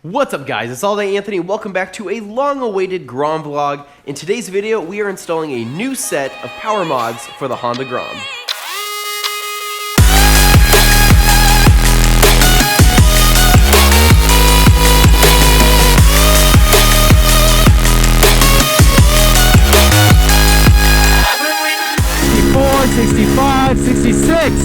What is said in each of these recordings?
What's up guys, it's ALLDAYANTHONY. Welcome back to a long-awaited Grom vlog. In today's video, we are installing a new set of power mods for the Honda Grom. $65, 66,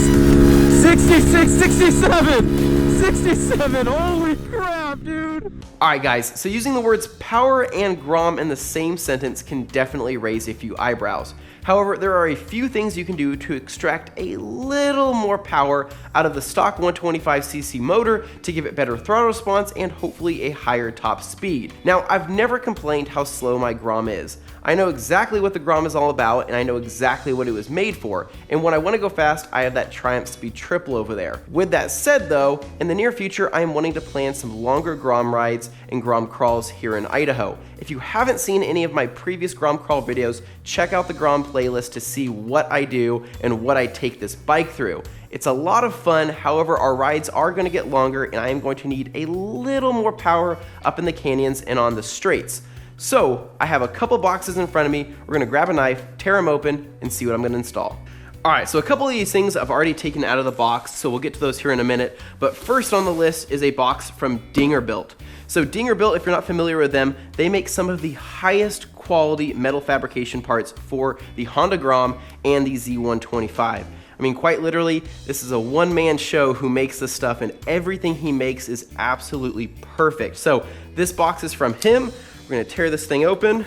66, 67, 67, holy crap, dude. Alright guys, so using the words power and Grom in the same sentence can definitely raise a few eyebrows. However, there are a few things you can do to extract a little more power out of the stock 125cc motor to give it better throttle response and hopefully a higher top speed. Now, I've never complained how slow my Grom is. I know exactly what the Grom is all about and I know exactly what it was made for, and when I want to go fast, I have that Triumph Speed Triple over there. With that said though, in the near future I am wanting to plan some longer Grom rides and Grom crawls here in Idaho. If you haven't seen any of my previous Grom crawl videos, check out the Grom playlist to see what I do and what I take this bike through. It's a lot of fun, however our rides are going to get longer and I am going to need a little more power up in the canyons and on the straights. So I have a couple boxes in front of me. We're gonna grab a knife, tear them open, and see what I'm gonna install. Alright, so a couple of these things I've already taken out of the box, so we'll get to those here in a minute. But first on the list is a box from Dyno. So Dyno, if you're not familiar with them, they make some of the highest quality metal fabrication parts for the Honda Grom and the Z125. I mean, quite literally, this is a one-man show who makes this stuff, and everything he makes is absolutely perfect. So this box is from him. We're gonna tear this thing open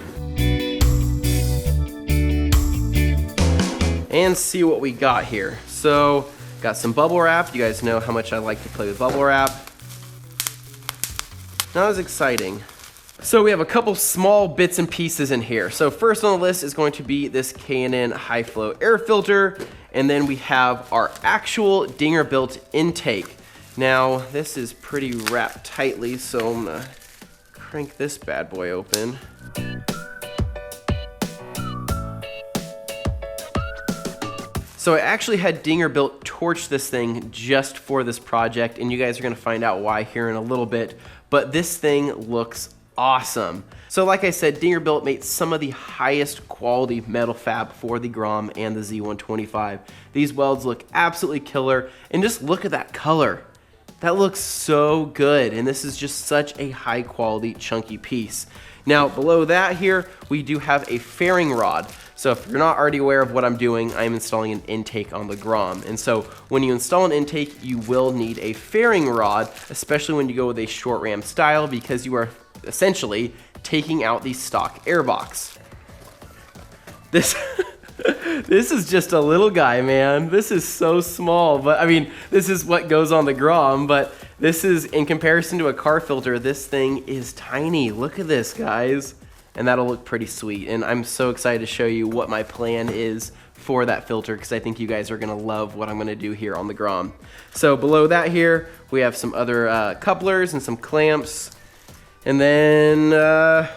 and see what we got here. So, got some bubble wrap. You guys know how much I like to play with bubble wrap. Not as exciting. So we have a couple small bits and pieces in here. So first on the list is going to be this K&N high flow air filter, and then we have our actual Dyno intake. Now this is pretty wrapped tightly, so I'm gonna crank this bad boy open. So I actually had Dyno torch this thing just for this project, and you guys are gonna find out why here in a little bit, but this thing looks awesome. So like I said, Dyno made some of the highest quality metal fab for the Grom and the Z125. These welds look absolutely killer, and just look at that color. That looks so good, and this is just such a high quality chunky piece. Now below that here, we do have a fairing rod. So if you're not already aware of what I'm doing, I'm installing an intake on the Grom. And so when you install an intake, you will need a fairing rod, especially when you go with a short ram style, because you are essentially taking out the stock airbox. This is just a little guy, man. This is so small, but I mean, this is what goes on the Grom, but this is, in comparison to a car filter, this thing is tiny. Look at this, guys. And that'll look pretty sweet. And I'm so excited to show you what my plan is for that filter, because I think you guys are gonna love what I'm gonna do here on the Grom. So below that here, we have some other couplers and some clamps. And then a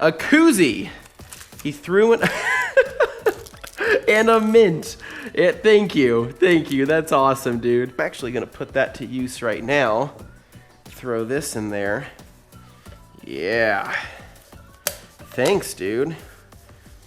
koozie. He threw in and a mint. Thank you, that's awesome, dude. I'm actually gonna put that to use right now. Throw this in there. Yeah. Thanks, dude.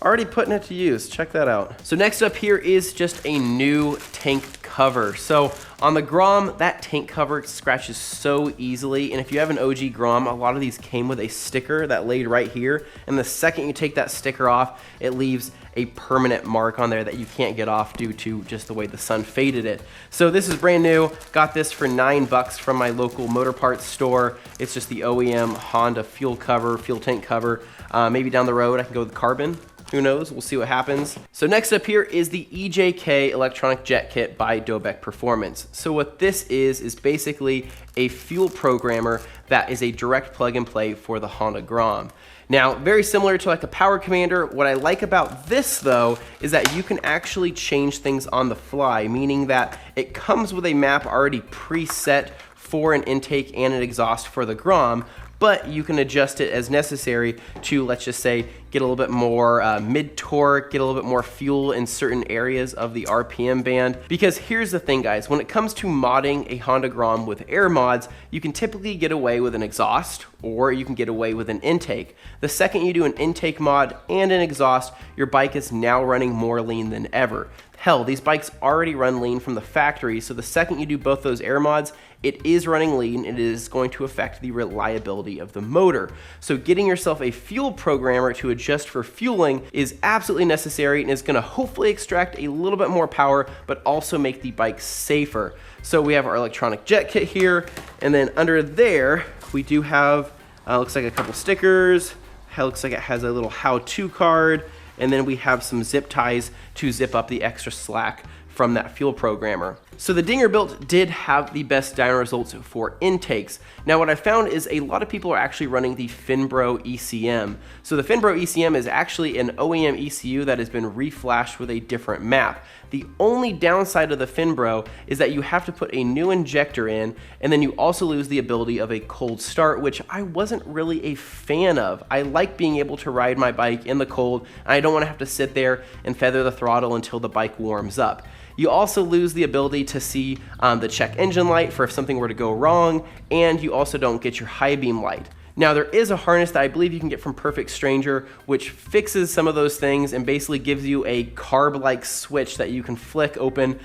Already putting it to use, check that out. So next up here is just a new tank cover. So on the Grom, that tank cover scratches so easily, and if you have an OG Grom, a lot of these came with a sticker that laid right here, and the second you take that sticker off, it leaves a permanent mark on there that you can't get off due to just the way the sun faded it. So this is brand new. Got this for $9 from my local motor parts store. It's just the OEM Honda fuel tank cover. Maybe down the road I can go with carbon. Who knows? We'll see what happens. So next up here is the EJK Electronic Jet Kit by Dobeck Performance. So what this is basically a fuel programmer that is a direct plug and play for the Honda Grom. Now, very similar to like a Power Commander, what I like about this though is that you can actually change things on the fly, meaning that it comes with a map already preset for an intake and an exhaust for the Grom, but you can adjust it as necessary to, let's just say, get a little bit more mid-torque, get a little bit more fuel in certain areas of the RPM band. Because here's the thing, guys, when it comes to modding a Honda Grom with air mods, you can typically get away with an exhaust, or you can get away with an intake. The second you do an intake mod and an exhaust, your bike is now running more lean than ever. Hell, these bikes already run lean from the factory, so the second you do both those air mods, it is running lean and it is going to affect the reliability of the motor. So getting yourself a fuel programmer to adjust for fueling is absolutely necessary and is going to hopefully extract a little bit more power, but also make the bike safer. So we have our electronic jet kit here, and then under there we do have, looks like a couple stickers. Looks like it has a little how-to card, and then we have some zip ties to zip up the extra slack from that fuel programmer. So the Dinger Built did have the best dyno results for intakes. Now what I found is a lot of people are actually running the Finbro ECM. So the Finbro ECM is actually an OEM ECU that has been reflashed with a different map. The only downside of the Finbro is that you have to put a new injector in, and then you also lose the ability of a cold start, which I wasn't really a fan of. I like being able to ride my bike in the cold, and I don't want to have to sit there and feather the throttle until the bike warms up. You also lose the ability to see the check engine light for if something were to go wrong, and you also don't get your high beam light. Now there is a harness that I believe you can get from Perfect Stranger, which fixes some of those things and basically gives you a carb-like switch that you can flick open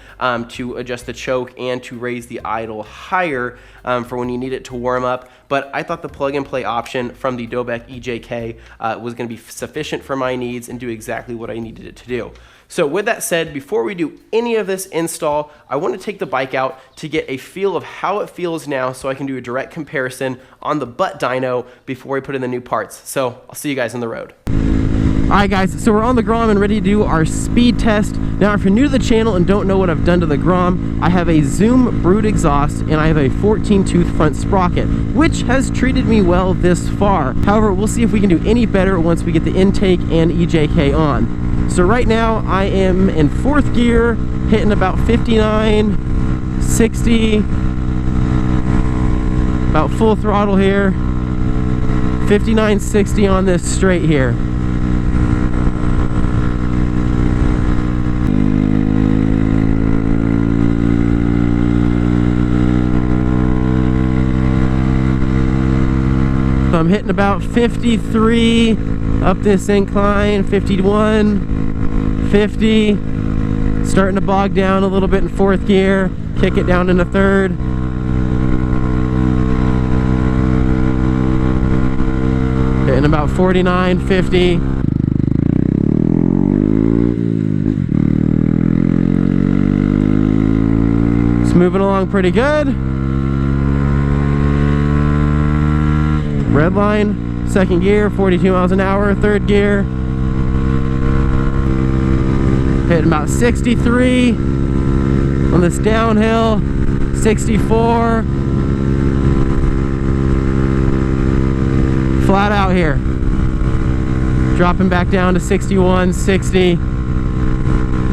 to adjust the choke and to raise the idle higher for when you need it to warm up. But I thought the plug-and-play option from the Dobek EJK was going to be sufficient for my needs and do exactly what I needed it to do. So with that said, before we do any of this install, I want to take the bike out to get a feel of how it feels now so I can do a direct comparison on the butt dyno before we put in the new parts. So I'll see you guys on the road. Alright guys, so we're on the Grom and ready to do our speed test. Now if you're new to the channel and don't know what I've done to the Grom, I have a Zoom Brute exhaust and I have a 14-tooth front sprocket, which has treated me well this far. However, we'll see if we can do any better once we get the intake and EJK on. So right now I am in 4th gear, hitting about 59, 60, about full throttle here, 59, 60 on this straight here. I'm hitting about 53 up this incline, 51, 50, starting to bog down a little bit in 4th gear, kick it down into 3rd. Hitting about 49, 50. It's moving along pretty good. Redline, 2nd gear, 42 miles an hour, 3rd gear. Hitting about 63 on this downhill, 64. Flat out here. Dropping back down to 61, 60.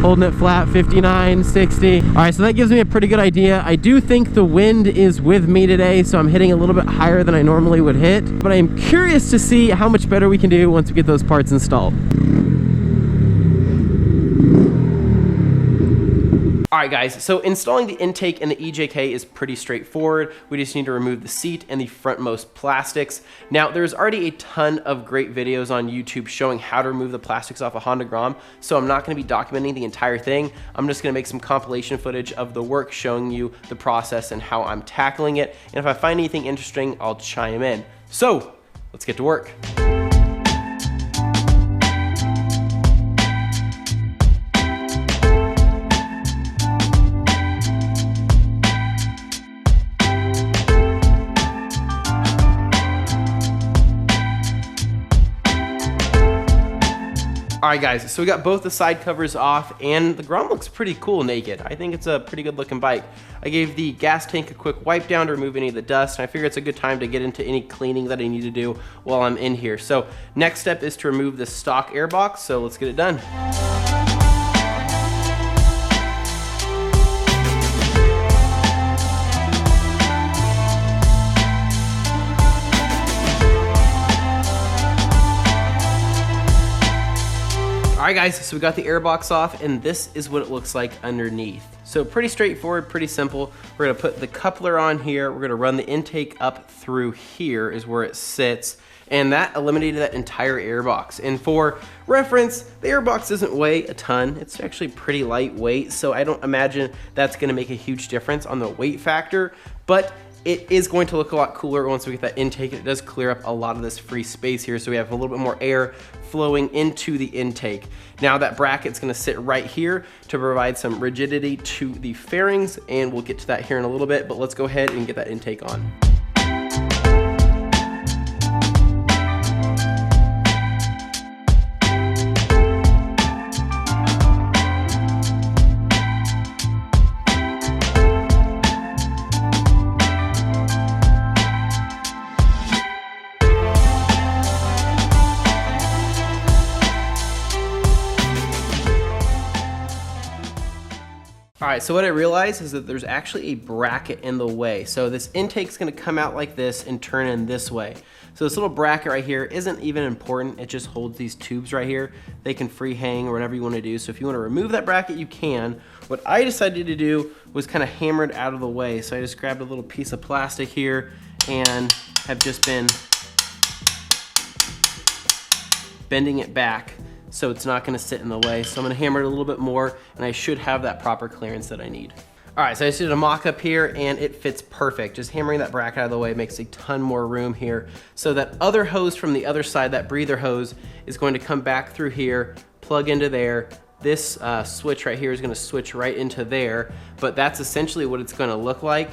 Holding it flat, 59, 60. All right, so that gives me a pretty good idea. I do think the wind is with me today, so I'm hitting a little bit higher than I normally would hit. But I am curious to see how much better we can do once we get those parts installed. Alright guys, so installing the intake and the EJK is pretty straightforward. We just need to remove the seat and the frontmost plastics. Now there's already a ton of great videos on YouTube showing how to remove the plastics off a Honda Grom, so I'm not going to be documenting the entire thing. I'm just going to make some compilation footage of the work showing you the process and how I'm tackling it, and if I find anything interesting, I'll chime in. So, let's get to work. Alright guys, so we got both the side covers off and the Grom looks pretty cool naked. I think it's a pretty good looking bike. I gave the gas tank a quick wipe down to remove any of the dust, and I figure it's a good time to get into any cleaning that I need to do while I'm in here. So next step is to remove the stock airbox, so let's get it done. All right guys, so we got the airbox off and this is what it looks like underneath. So pretty straightforward, pretty simple. We're gonna put the coupler on here. We're gonna run the intake up through here is where it sits. And that eliminated that entire airbox. And for reference, the airbox doesn't weigh a ton. It's actually pretty lightweight, so I don't imagine that's gonna make a huge difference on the weight factor, but it is going to look a lot cooler once we get that intake. It does clear up a lot of this free space here, so we have a little bit more air flowing into the intake. Now that bracket's gonna sit right here to provide some rigidity to the fairings, and we'll get to that here in a little bit, but let's go ahead and get that intake on. All right, so what I realized is that there's actually a bracket in the way. So this intake's gonna come out like this and turn in this way. So this little bracket right here isn't even important. It just holds these tubes right here. They can free hang or whatever you wanna do. So if you wanna remove that bracket, you can. What I decided to do was kind of hammer it out of the way. So I just grabbed a little piece of plastic here and have just been bending it back so it's not gonna sit in the way. So I'm gonna hammer it a little bit more and I should have that proper clearance that I need. All right, so I just did a mock-up here and it fits perfect. Just hammering that bracket out of the way makes a ton more room here. So that other hose from the other side, that breather hose, is going to come back through here, plug into there. This switch right here is gonna switch right into there, but that's essentially what it's gonna look like.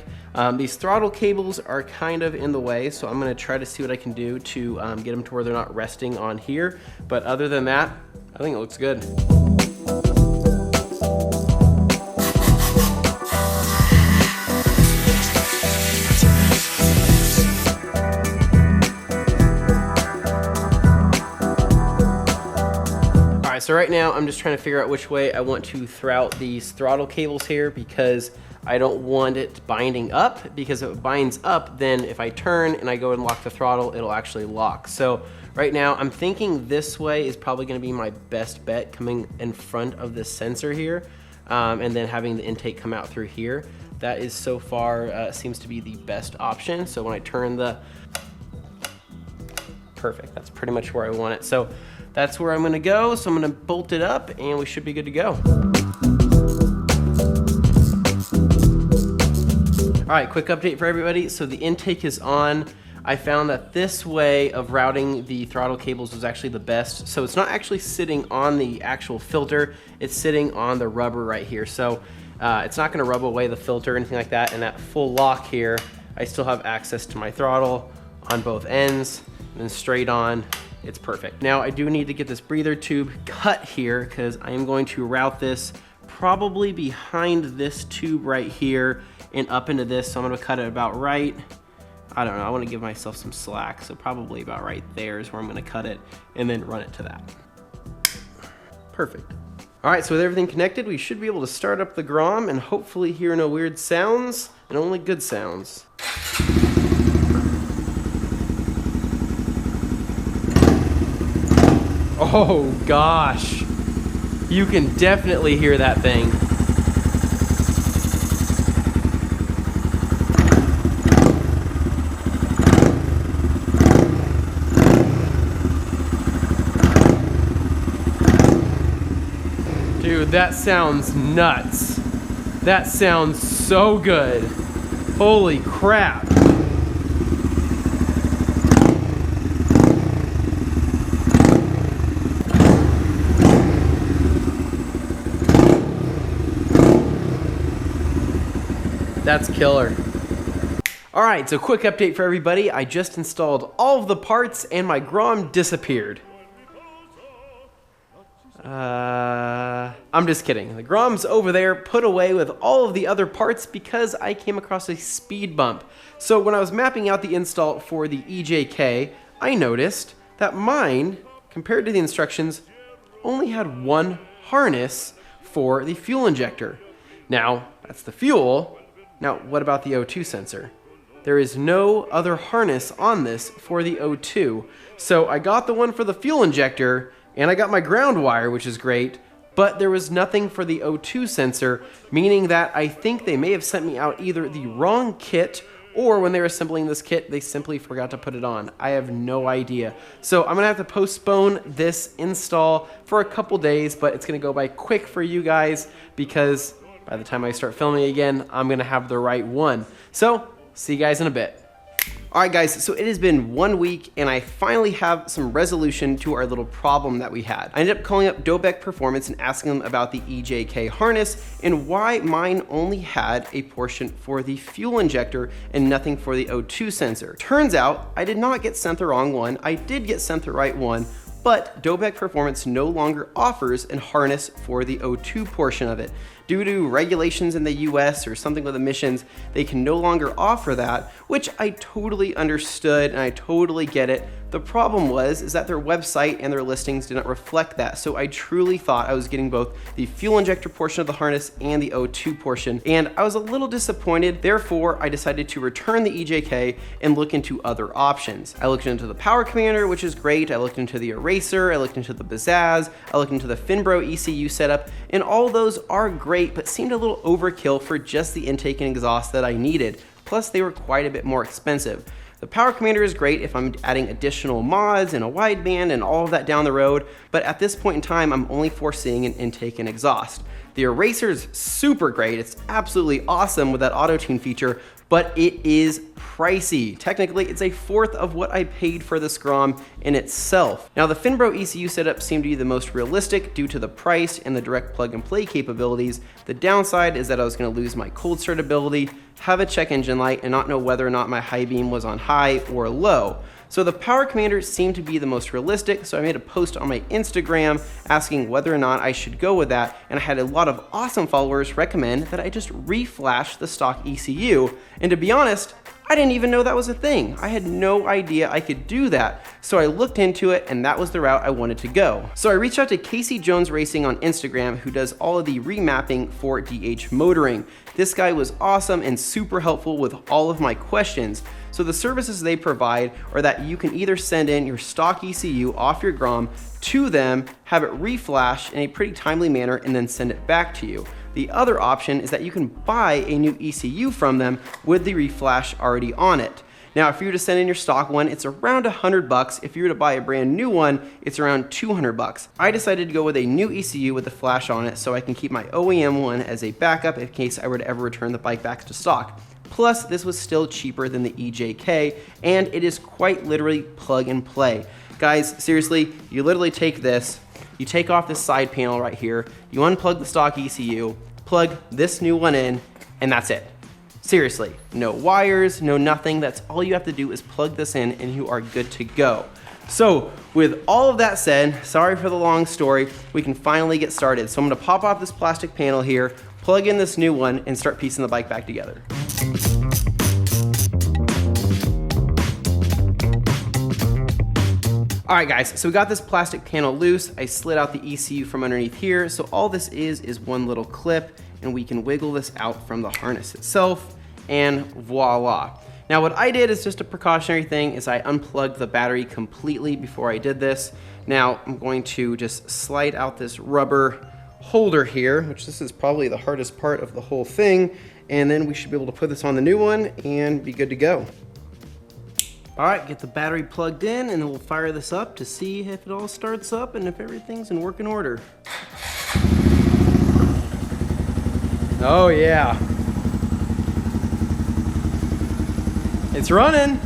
These throttle cables are kind of in the way, so I'm gonna try to see what I can do to get them to where they're not resting on here. But other than that, I think it looks good. So right now I'm just trying to figure out which way I want to throw out these throttle cables here because I don't want it binding up, because if it binds up, then if I turn and I go and lock the throttle, it'll actually lock. So right now I'm thinking this way is probably gonna be my best bet, coming in front of this sensor here, and then having the intake come out through here. That is so far seems to be the best option. So when I turn the, perfect, that's pretty much where I want it. So that's where I'm gonna go. So I'm gonna bolt it up and we should be good to go. All right, quick update for everybody. So the intake is on. I found that this way of routing the throttle cables was actually the best. So it's not actually sitting on the actual filter, it's sitting on the rubber right here. So it's not gonna rub away the filter or anything like that. And that full lock here, I still have access to my throttle on both ends and straight on. It's perfect. Now I do need to get this breather tube cut here because I am going to route this probably behind this tube right here and up into this. So I'm gonna cut it about right, I don't know, I wanna give myself some slack. So probably about right there is where I'm gonna cut it and then run it to that. Perfect. All right, so with everything connected, we should be able to start up the Grom and hopefully hear no weird sounds and only good sounds. Oh gosh, you can definitely hear that thing. Dude, that sounds nuts. That sounds so good. Holy crap. That's killer. All right, so quick update for everybody. I just installed all of the parts and my Grom disappeared. I'm just kidding. The Grom's over there put away with all of the other parts because I came across a speed bump. So when I was mapping out the install for the EJK, I noticed that mine, compared to the instructions, only had one harness for the fuel injector. Now, that's the fuel. Now, what about the O2 sensor? There is no other harness on this for the O2. So I got the one for the fuel injector, and I got my ground wire, which is great, but there was nothing for the O2 sensor, meaning that I think they may have sent me out either the wrong kit, or when they were assembling this kit, they simply forgot to put it on. I have no idea. So I'm gonna have to postpone this install for a couple days, but it's gonna go by quick for you guys because by the time I start filming again, I'm gonna have the right one. So, see you guys in a bit. All right guys, so it has been 1 week and I finally have some resolution to our little problem that we had. I ended up calling up Dyno Performance and asking them about the EJK harness and why mine only had a portion for the fuel injector and nothing for the O2 sensor. Turns out I did not get sent the wrong one, I did get sent the right one, but Dyno Performance no longer offers a harness for the O2 portion of it. Due to regulations in the US or something with emissions, they can no longer offer that, which I totally understood and I totally get it. The problem is that their website and their listings did not reflect that, so I truly thought I was getting both the fuel injector portion of the harness and the O2 portion, and I was a little disappointed. Therefore, I decided to return the EJK and look into other options. I looked into the power commander, which is great. I looked into the eraser, I looked into the Bazzaz, I looked into the Finbro ECU setup, and all those are great, but seemed a little overkill for just the intake and exhaust that I needed. Plus, they were quite a bit more expensive. The power commander is great if I'm adding additional mods and a wideband and all of that down the road, but at this point in time, I'm only foreseeing an intake and exhaust. The eraser is super great. It's absolutely awesome with that auto tune feature, but it is pricey. Technically, it's a fourth of what I paid for this Grom in itself. Now, the Finbro ECU setup seemed to be the most realistic due to the price and the direct plug and play capabilities. The downside is that I was gonna lose my cold start ability, have a check engine light, and not know whether or not my high beam was on high or low. So the power commander seemed to be the most realistic, so I made a post on my Instagram asking whether or not I should go with that, and I had a lot of awesome followers recommend that I just reflash the stock ECU, and to be honest, I didn't even know that was a thing. I had no idea I could do that. So I looked into it and that was the route I wanted to go. So I reached out to Cameron Jones Racing on Instagram, who does all of the remapping for DH motoring. This guy was awesome and super helpful with all of my questions. So the services they provide are that you can either send in your stock ECU off your Grom to them, have it reflash in a pretty timely manner, and then send it back to you. The other option is that you can buy a new ECU from them with the reflash already on it. Now, if you were to send in your stock one, it's around $100. If you were to buy a brand new one, it's around $200. I decided to go with a new ECU with the flash on it so I can keep my OEM one as a backup in case I were to ever return the bike back to stock. Plus, this was still cheaper than the EJK, and it is quite literally plug and play. Guys, seriously, you literally take this, you take off this side panel right here, you unplug the stock ECU, plug this new one in, and that's it. Seriously, no wires, no nothing. That's all you have to do is plug this in and you are good to go. So with all of that said, sorry for the long story, we can finally get started. So I'm gonna pop off this plastic panel here, plug in this new one, and start piecing the bike back together. All right guys, so we got this plastic panel loose. I slid out the ECU from underneath here. So all this is one little clip, and we can wiggle this out from the harness itself, and voila. Now what I did is just a precautionary thing, is I unplugged the battery completely before I did this. Now I'm going to just slide out this rubber holder here, which this is probably the hardest part of the whole thing, and then we should be able to put this on the new one and be good to go. All right, get the battery plugged in and then we'll fire this up to see if it all starts up and if everything's in working order. Oh yeah. It's running.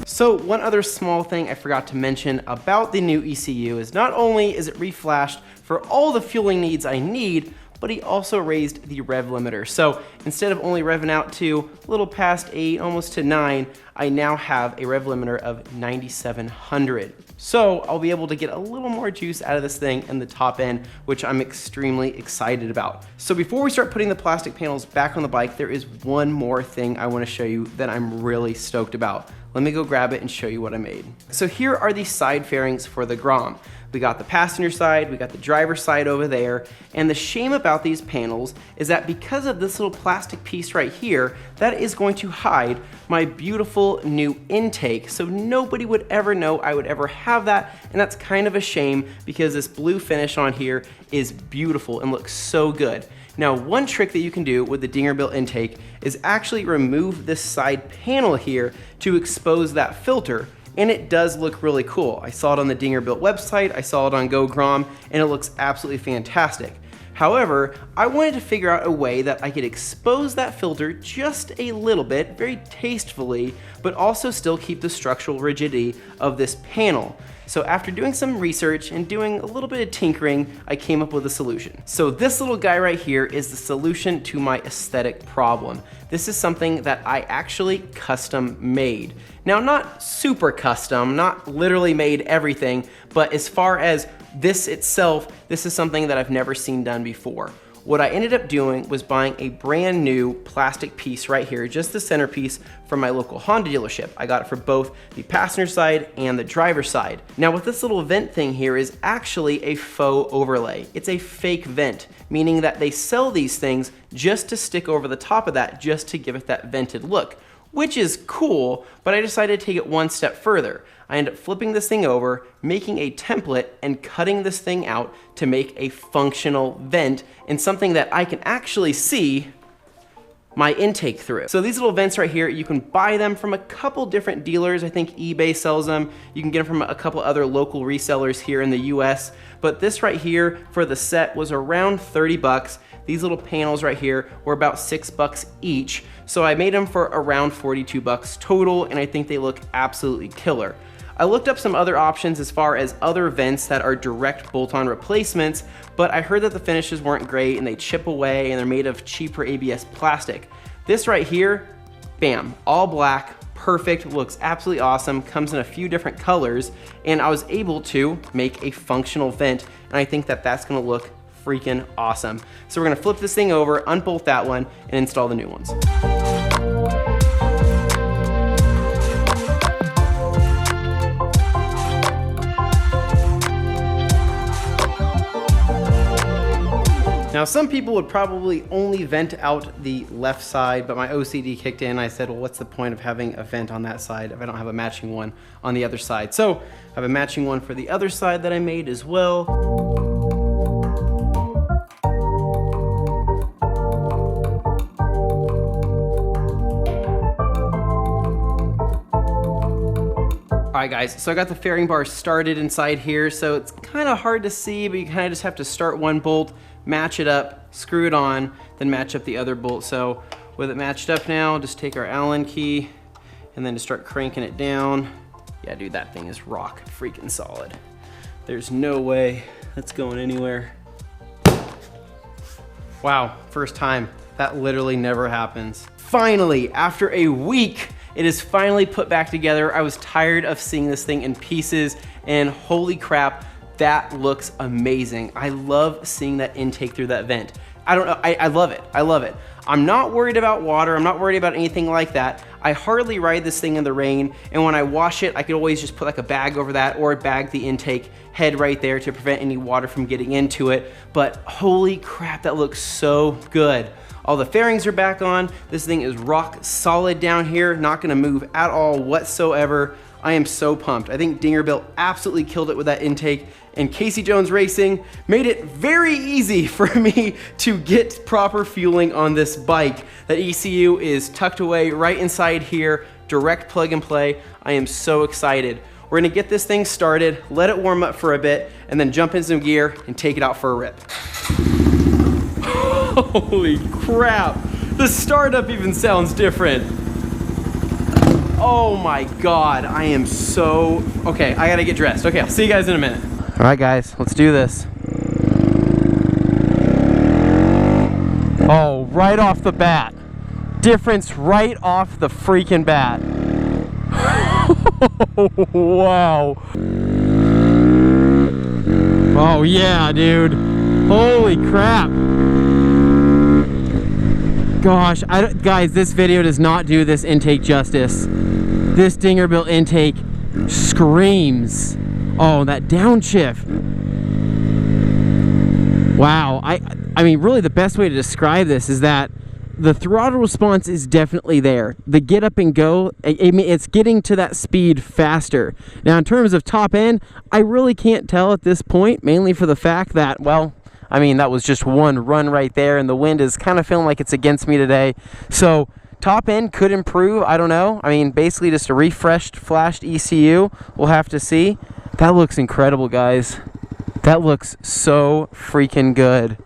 So one other small thing I forgot to mention about the new ECU is not only is it reflashed for all the fueling needs I need, but he also raised the rev limiter. So instead of only revving out to a little past 8, almost to 9, I now have a rev limiter of 9,700. So I'll be able to get a little more juice out of this thing in the top end, which I'm extremely excited about. So before we start putting the plastic panels back on the bike, there is one more thing I want to show you that I'm really stoked about. Let me go grab it and show you what I made. So here are the side fairings for the Grom. We got the passenger side, we got the driver's side over there, and the shame about these panels is that because of this little plastic piece right here, that is going to hide my beautiful new intake, so nobody would ever know I would ever have that, and that's kind of a shame because this blue finish on here is beautiful and looks so good. Now, one trick that you can do with the Dingerbilt intake is actually remove this side panel here to expose that filter, and it does look really cool. I saw it on the Dingerbilt website, I saw it on Go Grom, and it looks absolutely fantastic. However, I wanted to figure out a way that I could expose that filter just a little bit, very tastefully, but also still keep the structural rigidity of this panel. So after doing some research and doing a little bit of tinkering, I came up with a solution. So this little guy right here is the solution to my aesthetic problem. This is something that I actually custom made. Now, not super custom, not literally made everything, but as far as this itself, this is something that I've never seen done before. What I ended up doing was buying a brand new plastic piece right here, just the centerpiece from my local Honda dealership. I got it for both the passenger side and the driver's side. Now what this little vent thing here is actually a faux overlay. It's a fake vent, meaning that they sell these things just to stick over the top of that, just to give it that vented look, which is cool, but I decided to take it one step further. I ended up flipping this thing over, making a template, and cutting this thing out to make a functional vent and something that I can actually see my intake through. So these little vents right here, you can buy them from a couple different dealers. I think eBay sells them. You can get them from a couple other local resellers here in the US. But this right here for the set was around 30 bucks. These little panels right here were about $6 each. So I made them for around 42 bucks total, and I think they look absolutely killer. I looked up some other options as far as other vents that are direct bolt-on replacements, but I heard that the finishes weren't great and they chip away and they're made of cheaper ABS plastic. This right here, bam, all black, perfect, looks absolutely awesome, comes in a few different colors, and I was able to make a functional vent, and I think that that's gonna look freaking awesome. So we're gonna flip this thing over, unbolt that one, and install the new ones. Now, some people would probably only vent out the left side, but my OCD kicked in. I said, well, what's the point of having a vent on that side if I don't have a matching one on the other side? So I have a matching one for the other side that I made as well. All right guys, so I got the fairing bar started inside here, so it's kind of hard to see, but you kind of just have to start one bolt, match it up, screw it on, then match up the other bolt. So with it matched up now, just take our Allen key and then just start cranking it down. Yeah, dude, that thing is rock freaking solid. There's no way that's going anywhere. Wow, first time. That literally never happens. Finally, after a week, it is finally put back together. I was tired of seeing this thing in pieces, and holy crap, that looks amazing. I love seeing that intake through that vent. I don't know, I love it, I love it. I'm not worried about water, I'm not worried about anything like that. I hardly ride this thing in the rain, and when I wash it, I could always just put like a bag over that or bag the intake head right there to prevent any water from getting into it. But holy crap, that looks so good. All the fairings are back on. This thing is rock solid down here, not gonna move at all whatsoever. I am so pumped. I think Dingerbilt absolutely killed it with that intake, and Cameron Jones Racing made it very easy for me to get proper fueling on this bike. That ECU is tucked away right inside here, direct plug and play. I am so excited. We're gonna get this thing started, let it warm up for a bit, and then jump in some gear and take it out for a rip. Holy crap, the startup even sounds different. Oh my God, I am so, okay, I gotta get dressed. Okay, I'll see you guys in a minute. All right guys, let's do this. Oh, right off the bat. Difference right off the freaking bat. Wow. Oh yeah, dude. Holy crap. Gosh, guys, this video does not do this intake justice. This Dingerbilt intake screams. Oh, that downshift. Wow. I mean, really the best way to describe this is that the throttle response is definitely there. The get up and go, I mean, it's getting to that speed faster. Now, in terms of top end, I really can't tell at this point, mainly for the fact that, well, I mean, that was just one run right there, and the wind is kind of feeling like it's against me today. So top end could improve. I don't know. I mean, basically just a refreshed, flashed ECU. We'll have to see. That looks incredible, guys. That looks so freaking good.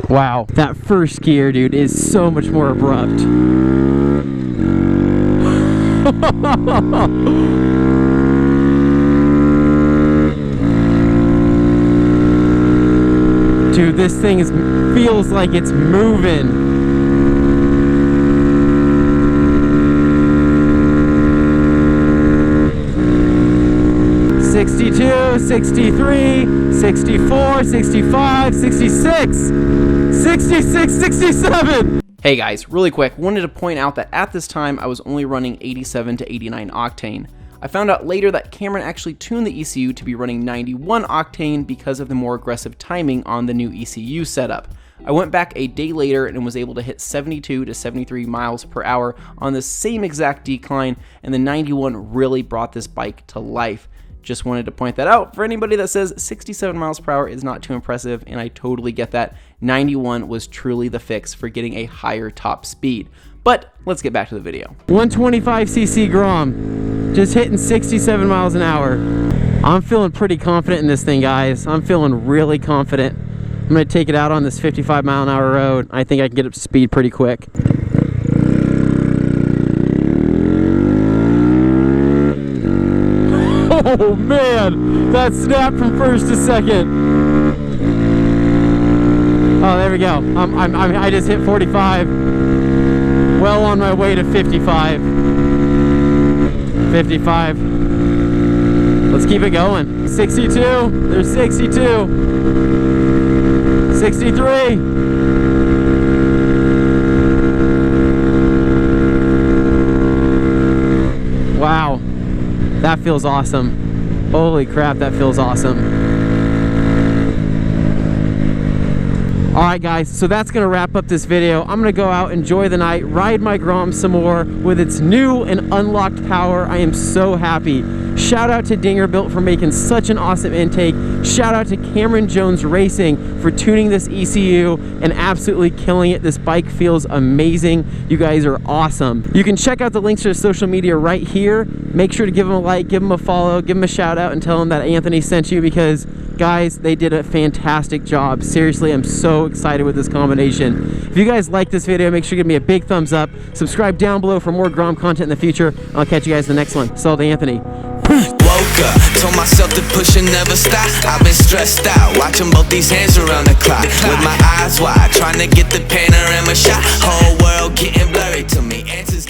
Wow, that first gear, dude, is so much more abrupt. Dude, this thing feels like it's moving. $62, $63, $64, $65, $66, $66, $67. Hey guys, really quick, wanted to point out that at this time I was only running 87 to 89 octane. I found out later that Cameron actually tuned the ECU to be running 91 octane because of the more aggressive timing on the new ECU setup. I went back a day later and was able to hit 72 to 73 miles per hour on the same exact decline, and the 91 really brought this bike to life. Just wanted to point that out for anybody that says 67 miles per hour is not too impressive, and I totally get that. 91 was truly the fix for getting a higher top speed. But let's get back to the video. 125cc Grom, just hitting 67 miles an hour. I'm feeling pretty confident in this thing, guys. I'm feeling really confident. I'm gonna take it out on this 55 mile an hour road. I think I can get up to speed pretty quick. Oh man, that snap from first to second. Oh, there we go. I just hit 45. Well on my way to 55. 55. Let's keep it going. 62. There's 62. 63. Wow. That feels awesome. Holy crap, that feels awesome. Alright guys, so that's going to wrap up this video. I'm going to go out, enjoy the night, ride my Grom some more with its new and unlocked power. I am so happy. Shout out to Dingerbilt for making such an awesome intake. Shout out to Cameron Jones Racing for tuning this ECU and absolutely killing it. This bike feels amazing. You guys are awesome. You can check out the links to their social media right here. Make sure to give them a like, give them a follow, give them a shout out, and tell them that Anthony sent you, because guys, they did a fantastic job. Seriously, I'm so excited with this combination. If you guys like this video, make sure you give me a big thumbs up. Subscribe down below for more Grom content in the future. I'll catch you guys in the next one. Sold Anthony. Woke up, told myself to push and never stop. I've been stressed out, watching both these hands around the clock. With my eyes wide, trying to get the panorama shot. Whole world getting blurry to me, answers